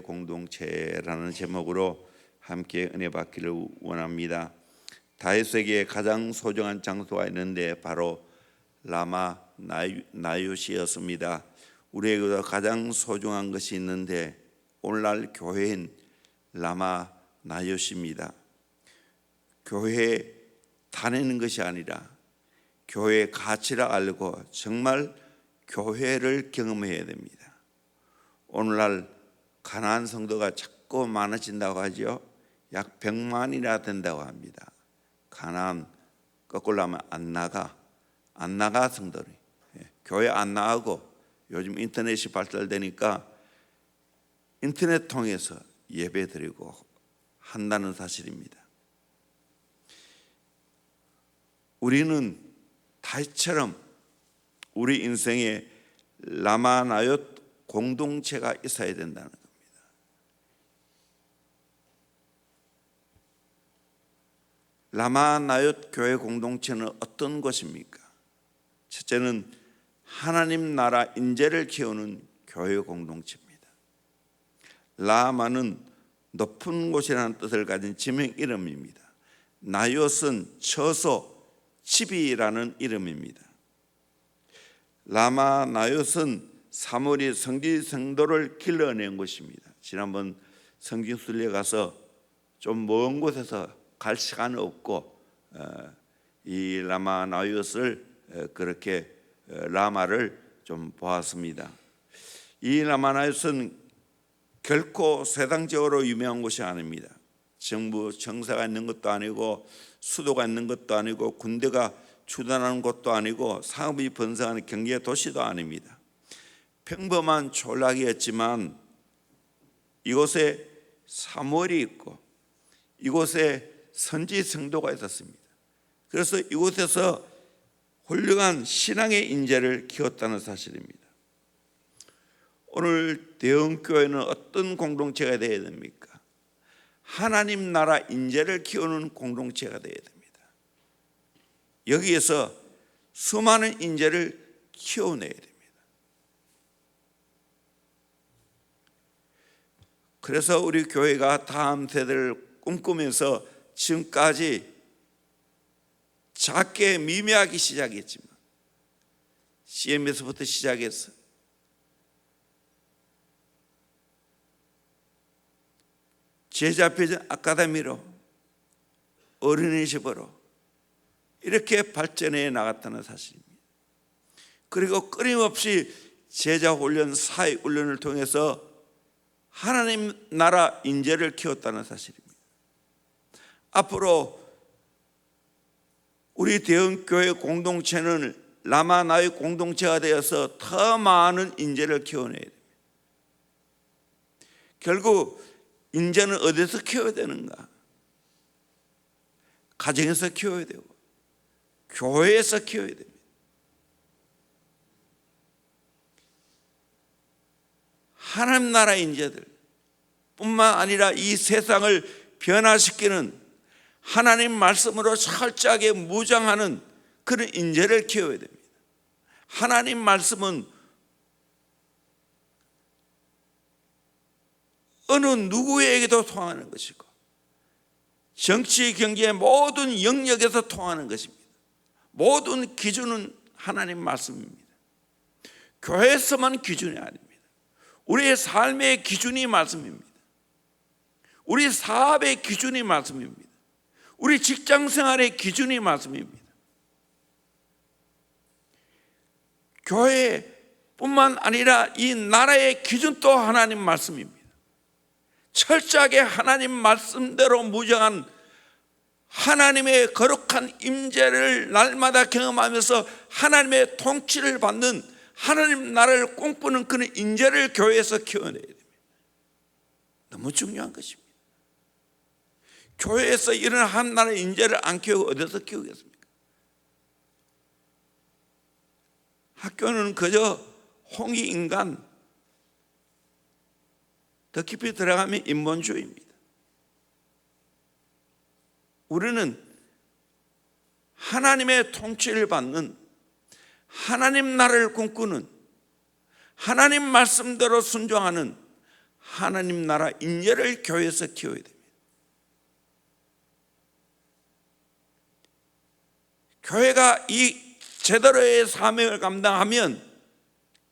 공동체라는 제목으로 함께 은혜 받기를 원합니다. 다윗에게 가장 소중한 장소가 있는데 바로 라마 나윳이었습니다. 우리에게도 가장 소중한 것이 있는데 오늘날 교회인 라마 나윳입니다. 교회에 다니는 것이 아니라 교회의 가치를 알고 정말 교회를 경험해야 됩니다. 오늘날 가난한 성도가 자꾸 많아진다고 하죠. 약 100만이나 된다고 합니다. 가난 거꾸로 하면 안 나가 성도들이 교회 안 나가고 요즘 인터넷이 발달되니까 인터넷 통해서 예배드리고 한다는 사실입니다. 우리는 다윗처럼 우리 인생에 라마 나윳 공동체가 있어야 된다는 겁니다. 라마 나윳 교회 공동체는 어떤 것입니까? 첫째는 하나님 나라 인재를 키우는 교회 공동체입니다. 라마는 높은 곳이라는 뜻을 가진 지명 이름입니다. 나윳은 처소, 집이라는 이름입니다. 라마 나윳은 사무엘이 성지 성도를 길러낸 곳입니다. 지난번 성경 순례 가서 좀 먼 곳에서 갈 시간이 없고 이 라마 나윳을 그렇게 라마를 좀 보았습니다. 이 라마 나윳은 결코 세상적으로 유명한 곳이 아닙니다. 정부 정사가 있는 것도 아니고 수도가 있는 것도 아니고 군대가 주둔하는 곳도 아니고 상업이 번성하는 경제 도시도 아닙니다. 평범한 촌락이었지만 이곳에 사무엘이 있고 이곳에 선지 성도가 있었습니다. 그래서 이곳에서 훌륭한 신앙의 인재를 키웠다는 사실입니다. 오늘 대형교회는 어떤 공동체가 되어야 됩니까? 하나님 나라 인재를 키우는 공동체가 되어야 됩니다. 여기에서 수많은 인재를 키워내야 됩니다. 그래서 우리 교회가 다음 세대를 꿈꾸면서 지금까지 작게 미미하기 시작했지만 CM에서부터 시작해서 제자표전 아카데미로 어린이집으로 이렇게 발전해 나갔다는 사실입니다. 그리고 끊임없이 제자 훈련, 사회 훈련을 통해서 하나님 나라 인재를 키웠다는 사실입니다. 앞으로 우리 대형교회 공동체는 라마 나윳 공동체가 되어서 더 많은 인재를 키워내야 됩니다. 결국 인재는 어디서 키워야 되는가? 가정에서 키워야 되고 교회에서 키워야 됩니다. 하나님 나라 인재들 뿐만 아니라 이 세상을 변화시키는 하나님 말씀으로 철저하게 무장하는 그런 인재를 키워야 됩니다. 하나님 말씀은 어느 누구에게도 통하는 것이고 정치, 경제의 모든 영역에서 통하는 것입니다. 모든 기준은 하나님 말씀입니다. 교회에서만 기준이 아닙니다. 우리의 삶의 기준이 말씀입니다. 우리 사업의 기준이 말씀입니다. 우리 직장 생활의 기준이 말씀입니다. 교회뿐만 아니라 이 나라의 기준도 하나님 말씀입니다. 철저하게 하나님 말씀대로 무장한 하나님의 거룩한 임재를 날마다 경험하면서 하나님의 통치를 받는 하나님 나라를 꿈꾸는 그런 인재를 교회에서 키워내야 됩니다. 너무 중요한 것입니다. 교회에서 이런 한 나라의 인재를 안 키우고 어디서 키우겠습니까? 학교는 그저 홍익인간, 더 깊이 들어가면 인본주의입니다. 우리는 하나님의 통치를 받는 하나님 나라를 꿈꾸는 하나님 말씀대로 순종하는 하나님 나라 인재를 교회에서 키워야 됩니다. 교회가 이 제대로의 사명을 감당하면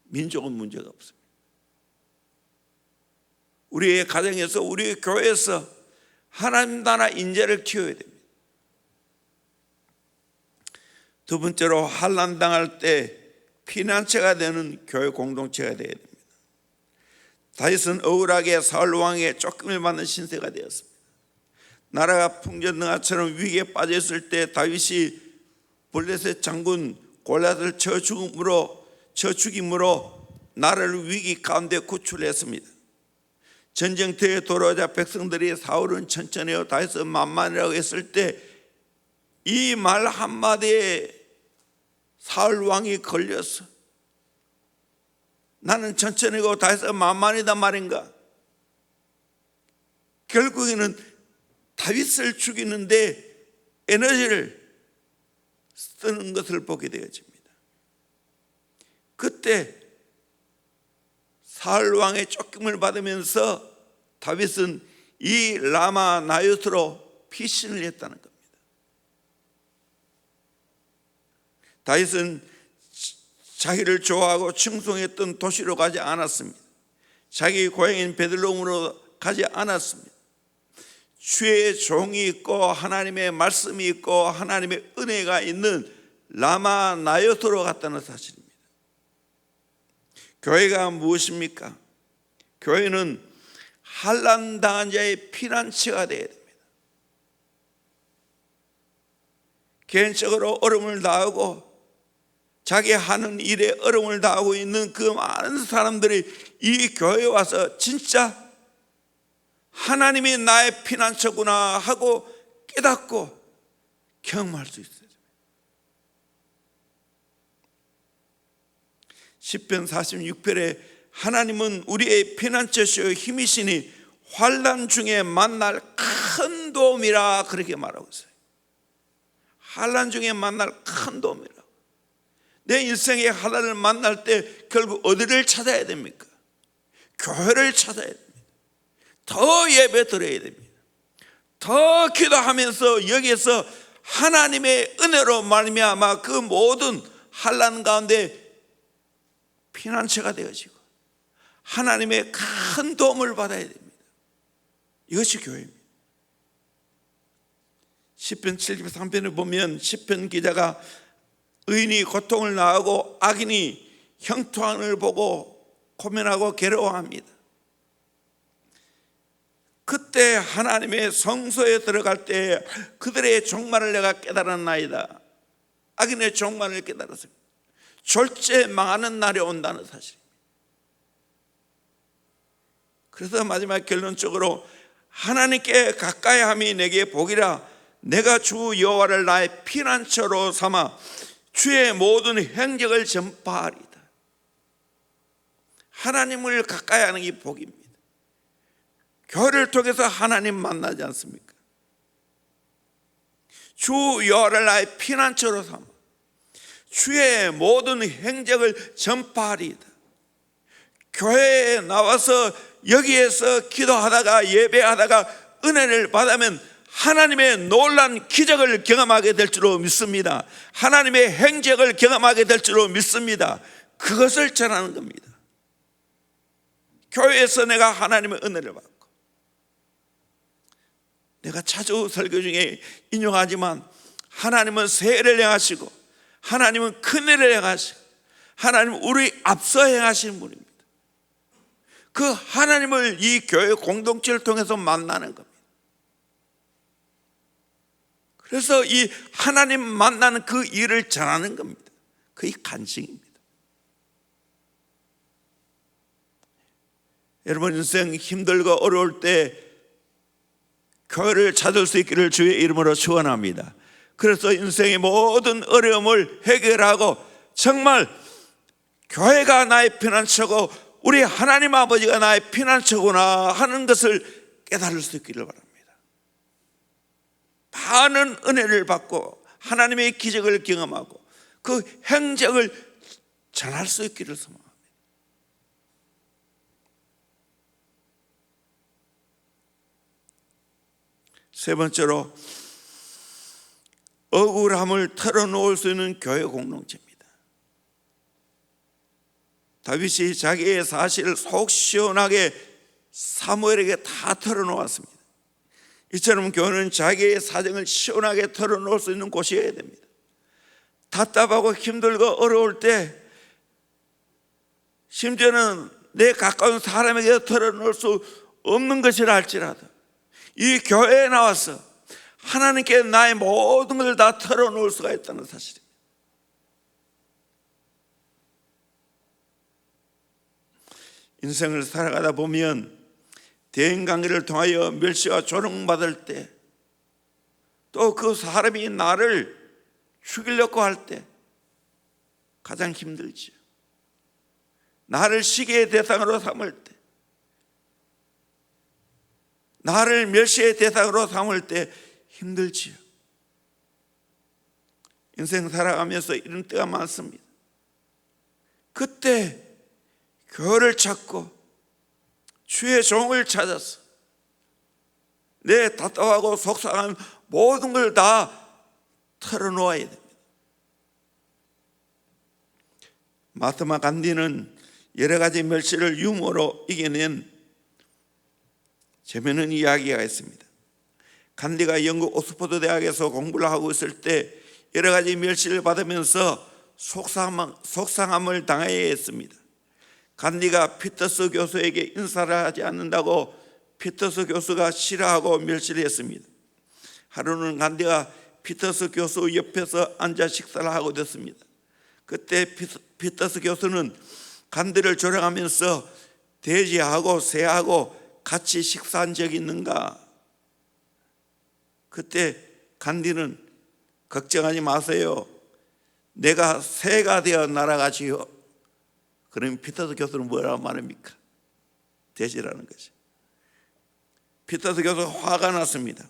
민족은 문제가 없습니다. 우리의 가정에서, 우리의 교회에서 하나님 나라 인재를 키워야 됩니다. 두 번째로, 환난 당할 때 피난처가 되는 교회 공동체가 되어야 됩니다. 다윗은 억울하게 사울 왕의 쫓김을 받는 신세가 되었습니다. 나라가 풍전등화처럼 위기에 빠져 있을 때 다윗이 블레셋 장군 골리앗을 쳐 죽임으로 나라를 위기 가운데 구출했습니다. 전쟁터에 돌아오자 백성들이 사울은 천천히요 다윗은 만만이라고 했을 때 이 말 한마디에 사울 왕이 걸려서 나는 천천히고 다윗은 만만이다 말인가? 결국에는 다윗을 죽이는데 에너지를 쓰는 것을 보게 되어집니다. 그때 사울 왕의 쫓김을 받으면서 다윗은 이 라마 나요트로 피신을 했다는 겁니다. 다윗은 자기를 좋아하고 충성했던 도시로 가지 않았습니다. 자기 고향인 베들레헴으로 가지 않았습니다. 주의 종이 있고 하나님의 말씀이 있고 하나님의 은혜가 있는 라마 나요트로 갔다는 사실입니다. 교회가 무엇입니까? 교회는 환난 당한 자의 피난처가 되어야 됩니다. 개인적으로 어려움을 당하고 자기 하는 일에 어려움을 당하고 있는 그 많은 사람들이 이 교회에 와서 진짜 하나님이 나의 피난처구나 하고 깨닫고 경험할 수 있어요. 시편 46편에 하나님은 우리의 피난처시요 힘이시니 환난 중에 만날 큰 도움이라 그렇게 말하고 있어요. 환난 중에 만날 큰 도움이라. 내 인생의 환난을 만날 때 결국 어디를 찾아야 됩니까? 교회를 찾아야 됩니다. 더 예배 드려야 됩니다. 더 기도하면서 여기에서 하나님의 은혜로 말미암아 그 모든 환난 가운데 피난처가 되어지고 하나님의 큰 도움을 받아야 됩니다. 이것이 교회입니다. 시편 73편을 보면 시편 기자가 의인이 고통을 당하고 악인이 형통함을 보고 고민하고 괴로워합니다. 그때 하나님의 성소에 들어갈 때 그들의 종말을 내가 깨달았나이다. 악인의 종말을 깨달았습니다. 졸제 망하는 날이 온다는 사실입니다. 그래서 마지막 결론적으로 하나님께 가까이 함이 내게 복이라. 내가 주 여호와를 나의 피난처로 삼아 주의 모든 행적을 전파하리다. 하나님을 가까이 하는 게 복입니다. 교회를 통해서 하나님 만나지 않습니까? 주 여호와를 나의 피난처로 삼아 주의 모든 행적을 전파하리다. 교회에 나와서 여기에서 기도하다가 예배하다가 은혜를 받으면 하나님의 놀라운 기적을 경험하게 될 줄로 믿습니다. 하나님의 행적을 경험하게 될 줄로 믿습니다. 그것을 전하는 겁니다. 교회에서 내가 하나님의 은혜를 받고, 내가 자주 설교 중에 인용하지만 하나님은 세례를 행하시고 하나님은 큰 일을 행하시고 하나님은 우리 앞서 행하시는 분입니다. 그 하나님을 이 교회 공동체를 통해서 만나는 겁니다. 그래서 이 하나님 만나는 그 일을 전하는 겁니다. 그게 간증입니다. 여러분 인생 힘들고 어려울 때 교회를 찾을 수 있기를 주의 이름으로 축원합니다. 그래서 인생의 모든 어려움을 해결하고 정말 교회가 나의 피난처고 우리 하나님 아버지가 나의 피난처구나 하는 것을 깨달을 수 있기를 바랍니다. 많은 은혜를 받고 하나님의 기적을 경험하고 그 행적을 전할 수 있기를 소망합니다. 세 번째로 억울함을 털어놓을 수 있는 교회 공동체입니다. 다윗이 자기의 사실을 속 시원하게 사무엘에게 다 털어놓았습니다. 이처럼 교회는 자기의 사정을 시원하게 털어놓을 수 있는 곳이어야 됩니다. 답답하고 힘들고 어려울 때, 심지어는 내 가까운 사람에게 털어놓을 수 없는 것이라 할지라도 이 교회에 나와서 하나님께 나의 모든 걸 다 털어놓을 수가 있다는 사실입니다. 인생을 살아가다 보면 대인관계를 통하여 멸시와 조롱받을 때, 또 그 사람이 나를 죽이려고 할 때 가장 힘들지요. 나를 시기의 대상으로 삼을 때, 나를 멸시의 대상으로 삼을 때 힘들지요. 인생 살아가면서 이런 때가 많습니다. 그때 교회를 찾고 주의 종을 찾아서 내 답답하고 속상한 모든 걸 다 털어놓아야 됩니다. 마하트마 간디는 여러 가지 멸시를 유머로 이겨낸 재미있는 이야기가 있습니다. 간디가 영국 옥스퍼드 대학에서 공부를 하고 있을 때 여러 가지 멸시를 받으면서 속상함을 당해야 했습니다. 간디가 피터스 교수에게 인사를 하지 않는다고 피터스 교수가 싫어하고 멸시를 했습니다. 하루는 간디가 피터스 교수 옆에서 앉아 식사를 하고 됐습니다. 그때 피터스 교수는 간디를 조롱하면서 돼지하고 새하고 같이 식사한 적이 있는가? 그때 간디는 걱정하지 마세요. 내가 새가 되어 날아가지요. 그럼 피터스 교수는 뭐라고 말합니까? 돼지라는 거죠. 피터스 교수 화가 났습니다.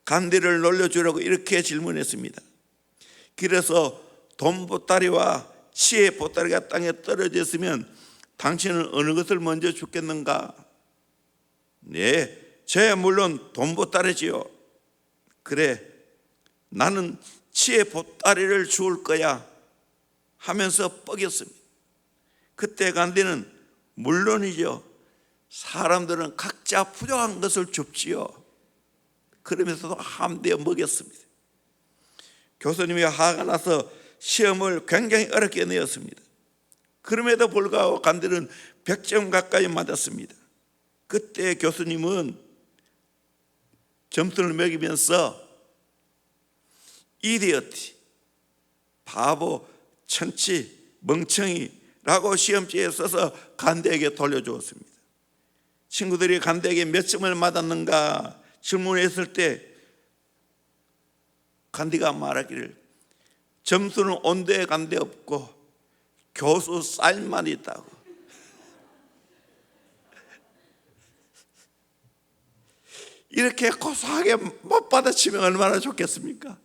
간디를 놀려주려고 이렇게 질문했습니다. 길에서 돈 보따리와 치의 보따리가 땅에 떨어져 있으면 당신은 어느 것을 먼저 죽겠는가? 네, 저야 물론 돈 보따리지요. 그래, 나는 치의 보따리를 주울 거야 하면서 뻐겼습니다. 그때 간디는 물론이죠. 사람들은 각자 부족한 것을 줍지요. 그러면서도 함대어 먹였습니다. 교수님이 화가 나서 시험을 굉장히 어렵게 내었습니다. 그럼에도 불구하고 간디는 100점 가까이 맞았습니다. 그때 교수님은 점수를 매기면서 이디어트, 바보, 천치, 멍청이라고 시험지에 써서 간디에게 돌려주었습니다. 친구들이 간디에게 몇 점을 맞았는가 질문했을 때 간디가 말하기를 점수는 온데에 간데 없고 교수 사인만 있다고. 이렇게 고소하게 못 받아치면 얼마나 좋겠습니까?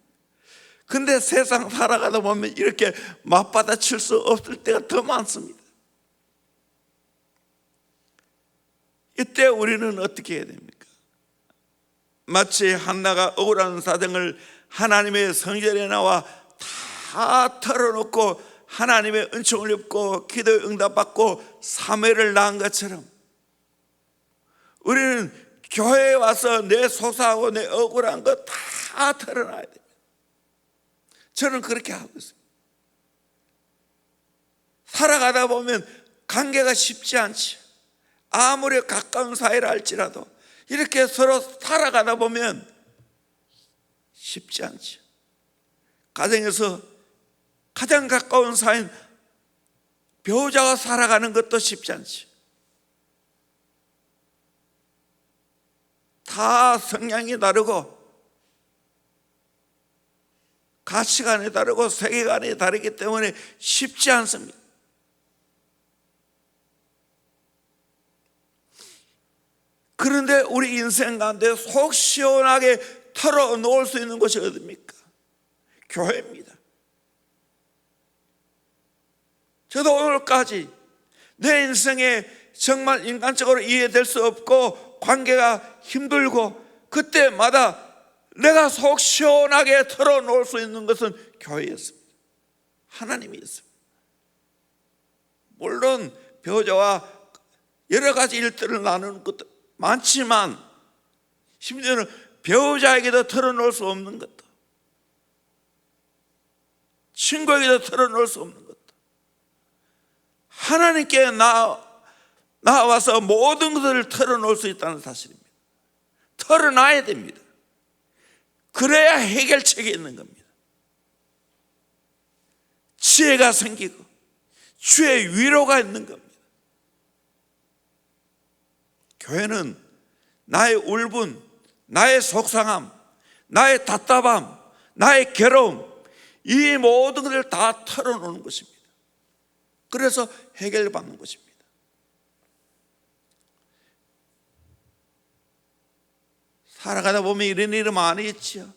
근데 세상 살아가다 보면 이렇게 못 받아칠 수 없을 때가 더 많습니다. 이때 우리는 어떻게 해야 됩니까? 마치 한나가 억울한 사정을 하나님의 성전에 나와 다 털어놓고 하나님의 은총을 입고 기도에 응답받고 사매를 낳은 것처럼 우리는 교회에 와서 내 소사하고 내 억울한 거 다 털어놔야 됩니다. 저는 그렇게 하고 있습니다. 살아가다 보면 관계가 쉽지 않지. 아무리 가까운 사이라 할지라도 이렇게 서로 살아가다 보면 쉽지 않죠. 가정에서 가장 가까운 사이인 배우자와 살아가는 것도 쉽지 않죠. 다 성향이 다르고 가치관이 다르고 세계관이 다르기 때문에 쉽지 않습니다. 그런데 우리 인생 가운데 속 시원하게 털어놓을 수 있는 곳이 어디입니까? 교회입니다. 저도 오늘까지 내 인생에 정말 인간적으로 이해될 수 없고 관계가 힘들고 그때마다 내가 속 시원하게 털어놓을 수 있는 것은 교회였습니다. 하나님이 있습니다. 물론 배우자와 여러 가지 일들을 나누는 것도 많지만, 심지어는 배우자에게도 털어놓을 수 없는 것도, 친구에게도 털어놓을 수 없는 것도, 하나님께 나와서 모든 것을 털어놓을 수 있다는 사실입니다. 털어놔야 됩니다. 그래야 해결책이 있는 겁니다. 지혜가 생기고 주의 위로가 있는 겁니다. 교회는 나의 울분, 나의 속상함, 나의 답답함, 나의 괴로움, 이 모든 것을 다 털어놓는 것입니다. 그래서 해결받는 것입니다. 살아가다 보면 이런 일은 많이 있지요.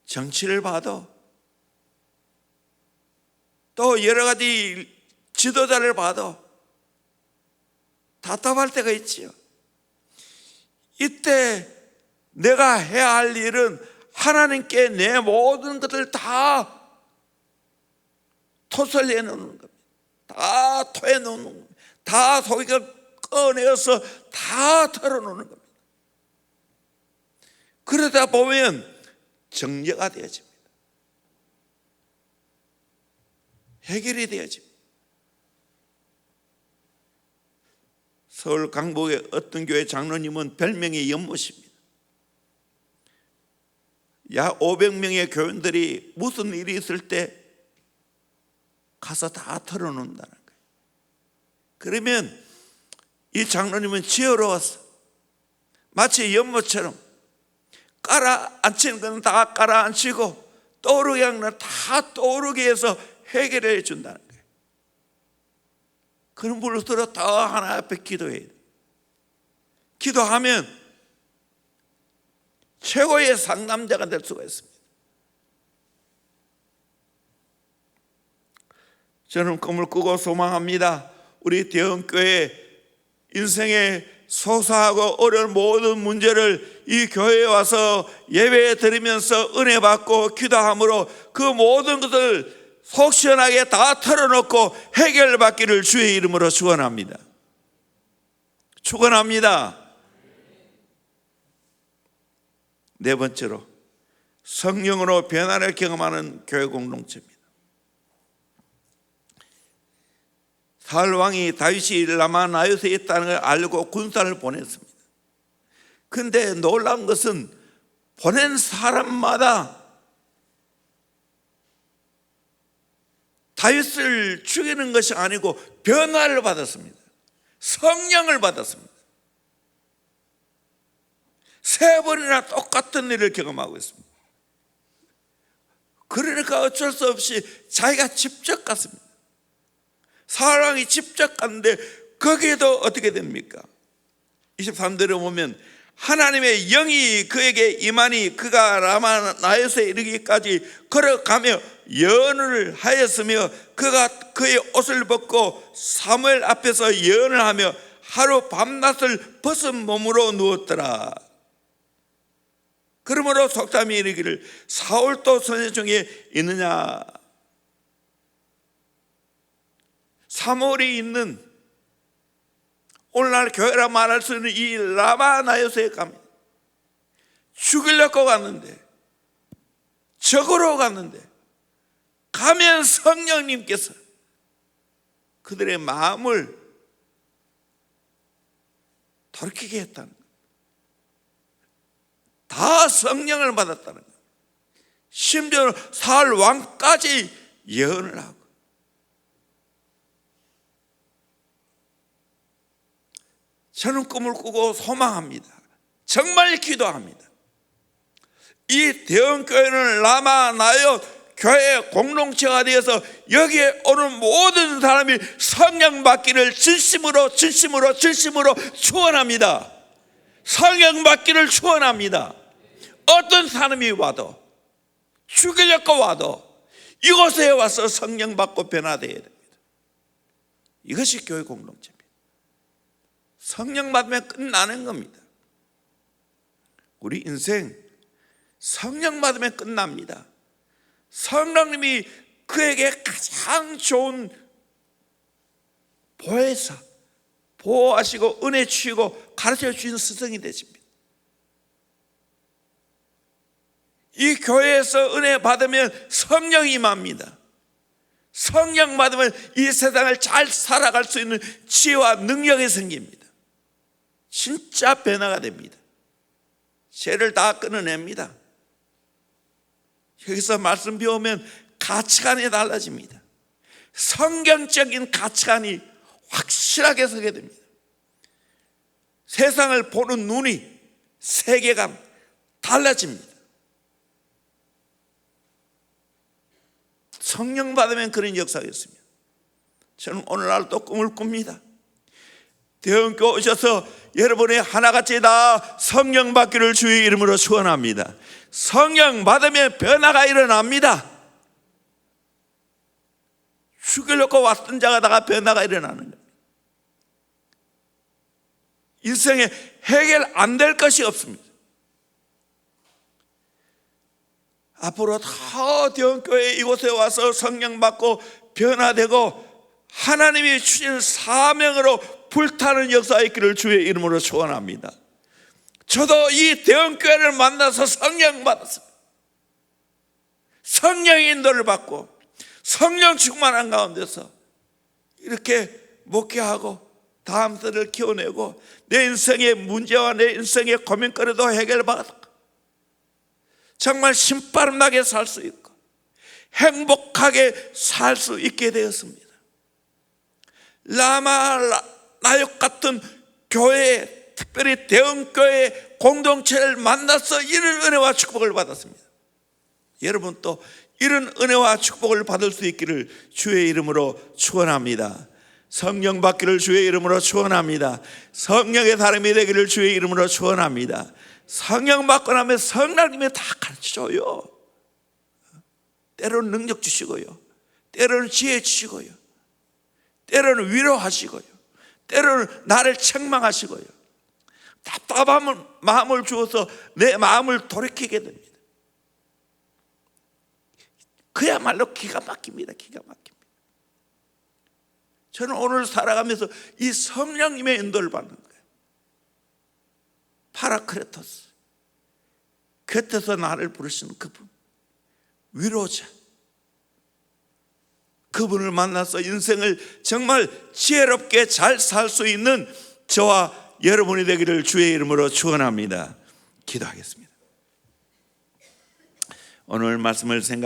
정치를 봐도, 또 여러 가지 지도자를 봐도 답답할 때가 있지요. 이때 내가 해야 할 일은 하나님께 내 모든 것을 다 토설해 놓는 겁니다. 다 토해 놓는 겁니다. 다 속을 꺼내어서 다 털어놓는 겁니다. 그러다 보면 정리가 되어집니다. 해결이 되어집니다. 서울 강북의 어떤 교회 장로님은 별명이 연못입니다. 약 500명의 교인들이 무슨 일이 있을 때 가서 다 털어놓는다는 거예요. 그러면 이 장로님은 지혜로웠어. 마치 연못처럼 깔아앉히는 건 다 깔아앉히고 떠오르게 하는 건 다 떠오르게 해서 해결해 준다는 거예요. 그런 분을 들어 더 하나님 앞에 기도해야 돼요. 기도하면 최고의 상담자가 될 수가 있습니다. 저는 꿈을 꾸고 소망합니다. 우리 대형교회 인생의 소소하고 어려운 모든 문제를 이 교회에 와서 예배 드리면서 은혜 받고 기도함으로 그 모든 것을 속 시원하게 다 털어놓고 해결받기를 주의 이름으로 축원합니다. 축원합니다. 네 번째로, 성령으로 변화를 경험하는 교회 공동체입니다. 사울 왕이 다윗이 라마나요스에 있다는 걸 알고 군사를 보냈습니다. 그런데 놀라운 것은 보낸 사람마다 다윗을 죽이는 것이 아니고 변화를 받았습니다. 성령을 받았습니다. 3번이나 똑같은 일을 경험하고 있습니다. 그러니까 어쩔 수 없이 자기가 직접 갔습니다. 사울왕이 직접 갔는데 거기에도 어떻게 됩니까? 23절에 보면 하나님의 영이 그에게 임하니 그가 라마나요스에 이르기까지 걸어가며 예언을 하였으며 그가 그의 옷을 벗고 사무엘 앞에서 예언을 하며 하루 밤낮을 벗은 몸으로 누웠더라. 그러므로 속담이 이르기를 사울도 선지 중에 있느냐. 사무엘이 있는 오늘날 교회라 말할 수 있는 이 라마나요스에 가면 죽이려고 갔는데, 적으로 갔는데, 가면 성령님께서 그들의 마음을 돌이키게 했다는 거예요. 다 성령을 받았다는 거예요. 심지어 사울 왕까지 예언을 하고. 저는 꿈을 꾸고 소망합니다. 정말 기도합니다. 이 대형교회는 라마나요 교회 공동체가 되어서 여기에 오는 모든 사람이 성령 받기를 진심으로 축원합니다. 성령 받기를 축원합니다. 어떤 사람이 와도, 죽이려고 와도 이곳에 와서 성령 받고 변화되어야 됩니다. 이것이 교회 공동체입니다. 성령 받으면 끝나는 겁니다. 우리 인생 성령 받으면 끝납니다. 성령님이 그에게 가장 좋은 보혜사, 보호하시고 은혜 주시고 가르쳐 주시는 스승이 되십니다. 이 교회에서 은혜 받으면 성령이 임합니다. 성령 받으면 이 세상을 잘 살아갈 수 있는 지혜와 능력이 생깁니다. 진짜 변화가 됩니다. 죄를 다 끊어냅니다. 여기서 말씀 배우면 가치관이 달라집니다. 성경적인 가치관이 확실하게 서게 됩니다. 세상을 보는 눈이, 세계감 달라집니다. 성령 받으면 그런 역사가 있습니다. 저는 오늘날 또 꿈을 꿉니다. 대형교회 오셔서 여러분이 하나같이 다 성령 받기를 주의 이름으로 축원합니다. 성령 받으면 변화가 일어납니다. 죽이려고 왔던 자가 다가 변화가 일어나는 겁니다. 인생에 해결 안 될 것이 없습니다. 앞으로 다 대형교회 이곳에 와서 성령 받고 변화되고 하나님이 주신 사명으로 불타는 역사가 있기를 주의 이름으로 축원합니다. 저도 이 대형교회를 만나서 성령 받았습니다. 성령의 인도를 받고 성령 충만한 가운데서 이렇게 목회하고 다음 세대를 키워내고 내 인생의 문제와 내 인생의 고민거리도 해결받고 정말 신바람나게 살 수 있고 행복하게 살 수 있게 되었습니다. 라마 나역 같은 교회, 특별히 대형교회 공동체를 만나서 이런 은혜와 축복을 받았습니다. 여러분 또 이런 은혜와 축복을 받을 수 있기를 주의 이름으로 축원합니다. 성령 받기를 주의 이름으로 축원합니다. 성령의 사람이 되기를 주의 이름으로 축원합니다. 성령 받고 나면 성령님이 다 가르쳐줘요. 때로는 능력 주시고요, 때로는 지혜 주시고요, 때로는 위로하시고요, 때로는 나를 책망하시고요, 답답한 마음을 주어서 내 마음을 돌이키게 됩니다. 그야말로 기가 막힙니다. 기가 막힙니다. 저는 오늘 살아가면서 이 성령님의 인도를 받는 거예요. 파라크레토스, 곁에서 나를 부르시는 그분, 위로자, 그분을 만나서 인생을 정말 지혜롭게 잘 살 수 있는 저와 여러분이 되기를 주의 이름으로 축원합니다. 기도하겠습니다. 오늘 말씀을 생각